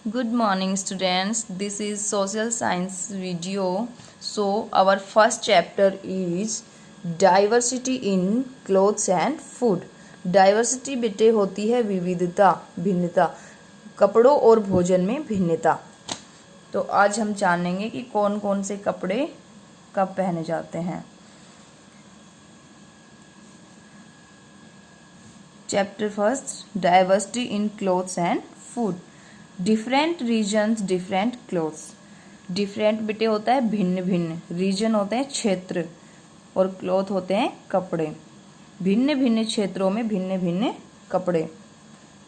Good morning students, this is social science video. So our first chapter is diversity in clothes and food. Diversity बेटे होती है विविधता, भिन्नता, कपड़ों और भोजन में भिन्नता। तो आज हम जानेंगे कि कौन कौन से कपड़े कब पहने जाते हैं। Chapter first, diversity in clothes and food. Different regions different clothes. Different बेटे होता है भिन्न भिन्न, रीजन होते हैं क्षेत्र, और क्लोथ होते हैं कपड़े। भिन्न भिन्न क्षेत्रों में भिन्न भिन्न कपड़े।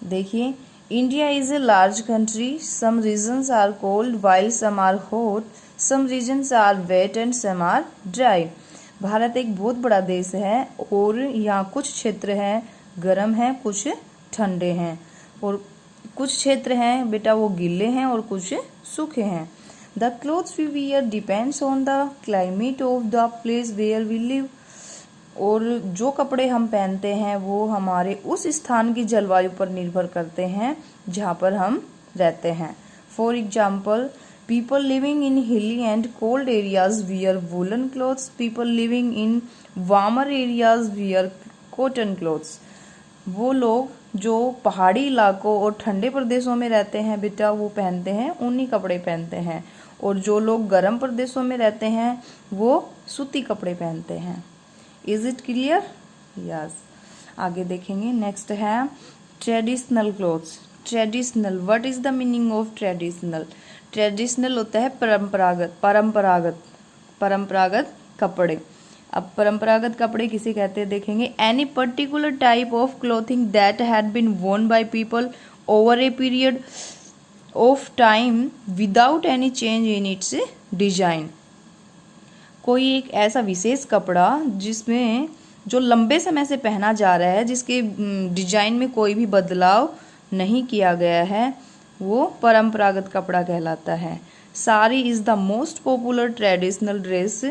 देखिए, India is a large country, some regions are cold while some are hot, some regions are wet and some are dry. Bharat एक बहुत बड़ा देश है और यहाँ कुछ क्षेत्र हैं गर्म हैं, कुछ ठंडे हैं, और कुछ क्षेत्र हैं बेटा वो गीले हैं और कुछ सूखे हैं। The clothes we wear depends on the climate of the place where we live. और जो कपड़े हम पहनते हैं वो हमारे उस स्थान की जलवायु पर निर्भर करते हैं जहाँ पर हम रहते हैं। For example, people living in हिली and cold areas wear woollen clothes, people living in warmer areas wear cotton clothes. वो लोग जो पहाड़ी इलाकों और ठंडे प्रदेशों में रहते हैं बेटा वो पहनते हैं ऊनी कपड़े पहनते हैं, और जो लोग गर्म प्रदेशों में रहते हैं वो सूती कपड़े पहनते हैं। Is it clear? यस। आगे देखेंगे, नेक्स्ट है traditional clothes. Traditional, what is the meaning of traditional? Traditional होता है परंपरागत कपड़े। अब परंपरागत कपड़े किसे कहते हैं देखेंगे, any particular type of clothing that had been worn by people over a period of time without any change in its design. कोई एक ऐसा विशेष कपड़ा जिसमें जो लंबे समय से पहना जा रहा है, जिसके डिजाइन में कोई भी बदलाव नहीं किया गया है, वो परंपरागत कपड़ा कहलाता है। Sari is the most popular traditional dress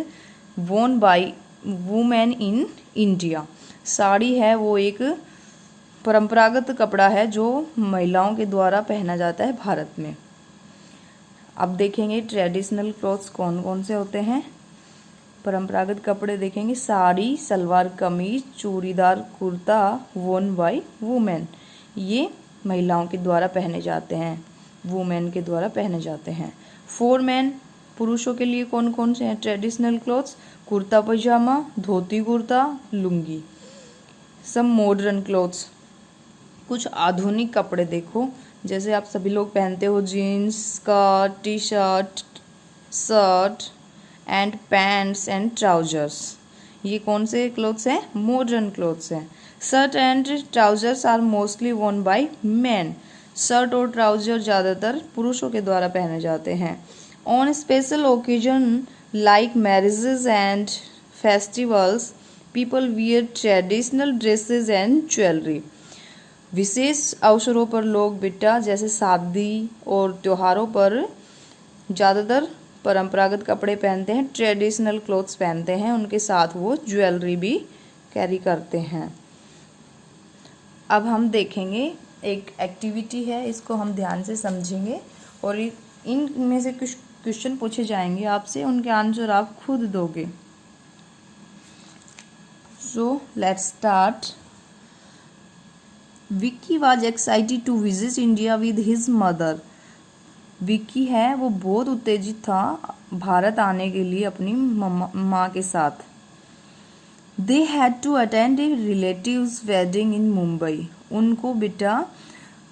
worn by women in India. Sari है वो एक परंपरागत कपड़ा है जो महिलाओं के द्वारा पहना जाता है भारत में। अब देखेंगे ट्रेडिशनल क्लॉथ्स कौन कौन से होते हैं। परंपरागत कपड़े देखेंगे, sari, salwar kameez, churidar kurta worn by women, ये महिलाओं के द्वारा पहने जाते हैं, वुमेन के द्वारा पहने जाते हैं। फॉर मैन, पुरुषों के लिए कौन कौन से हैं traditional clothes? Kurta pyjama, dhoti kurta, lungi. Some modern clothes, कुछ आधुनिक कपड़े देखो, जैसे आप सभी लोग पहनते हो jeans, skirt, T shirt, shirt and pants and trousers. ये कौन से क्लॉथ्स हैं? मॉडर्न क्लॉथ्स हैं। Shirt and trousers are mostly worn by men. Shirt और ट्राउजर ज़्यादातर पुरुषों के द्वारा पहने जाते हैं। On special occasion like marriages and festivals, people wear traditional dresses and jewelry. विशेष अवसरों पर लोग बेटा जैसे शादी और त्योहारों पर ज़्यादातर परंपरागत कपड़े पहनते हैं, ट्रेडिशनल क्लोथ्स पहनते हैं, उनके साथ वो ज्वेलरी भी कैरी करते हैं। अब हम देखेंगे एक एक्टिविटी है, इसको हम ध्यान से समझेंगे और इनमें से कुछ क्वेश्चन पूछे जाएंगे आपसे, उनके आंसर आप खुद दोगे। So let's start. Vicky was excited to visit India with his mother. Vicky है वो बहुत उत्तेजित था भारत आने के लिए अपनी माँ के साथ। They had to attend a relatives wedding in Mumbai. उनको बेटा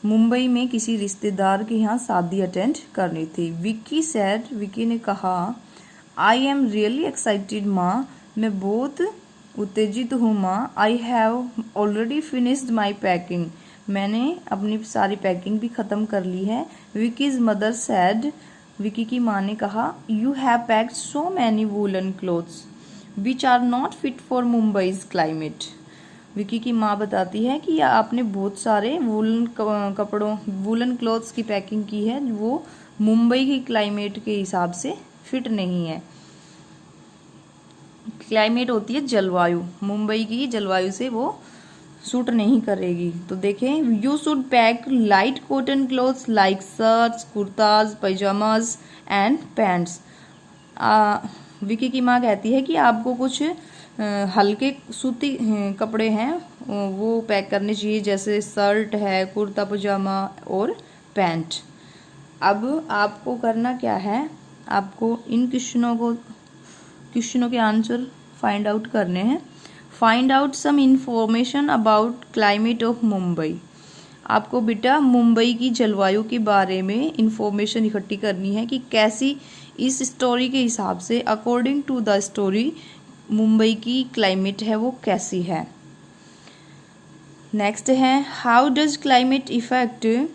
मुंबई में किसी रिश्तेदार के यहाँ शादी अटेंड करनी थी। विक्की सैड, विक्की ने कहा, आई एम रियली एक्साइटेड माँ, मैं बहुत उत्तेजित हूँ माँ। I have already finished my packing, मैंने अपनी सारी पैकिंग भी ख़त्म कर ली है। विक्कीज मदर सैड, विक्की की माँ ने कहा, you have packed so many woollen clothes which are not fit for Mumbai's climate. Vicky की माँ बताती है कि आपने बहुत सारे वूलन क्लॉथ्स की पैकिंग की है वो मुंबई की क्लाइमेट के हिसाब से फिट नहीं है। क्लाइमेट होती है जलवायु, मुंबई की जलवायु से वो सूट नहीं करेगी। तो देखें, you should pack light cotton clothes like shirts, kurtas, pyjamas and pants. Vicky की माँ कहती है कि आपको कुछ हल्के सूती कपड़े हैं वो पैक करने चाहिए, जैसे शर्ट है, कुर्ता पजामा और पैंट। अब आपको करना क्या है, आपको इन क्वेश्चनों के आंसर फाइंड आउट करने हैं। Find out some information about climate of Mumbai. आपको बेटा मुंबई की जलवायु के बारे में इंफॉर्मेशन इकट्ठी करनी है कि कैसी इस स्टोरी के हिसाब से, according to the story, Mumbai की क्लाइमेट है वो कैसी है। नेक्स्ट है, how does climate affect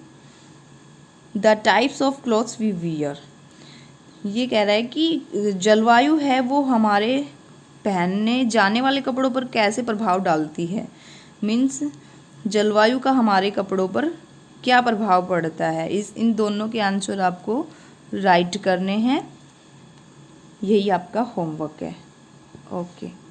the types of clothes we wear. ये कह रहा है कि जलवायु है वो हमारे पहनने जाने वाले कपड़ों पर कैसे प्रभाव डालती है। मीन्स जलवायु का हमारे कपड़ों पर क्या प्रभाव पड़ता है। इन दोनों के आंसर आपको राइट करने हैं। यही आपका होमवर्क है। ओके।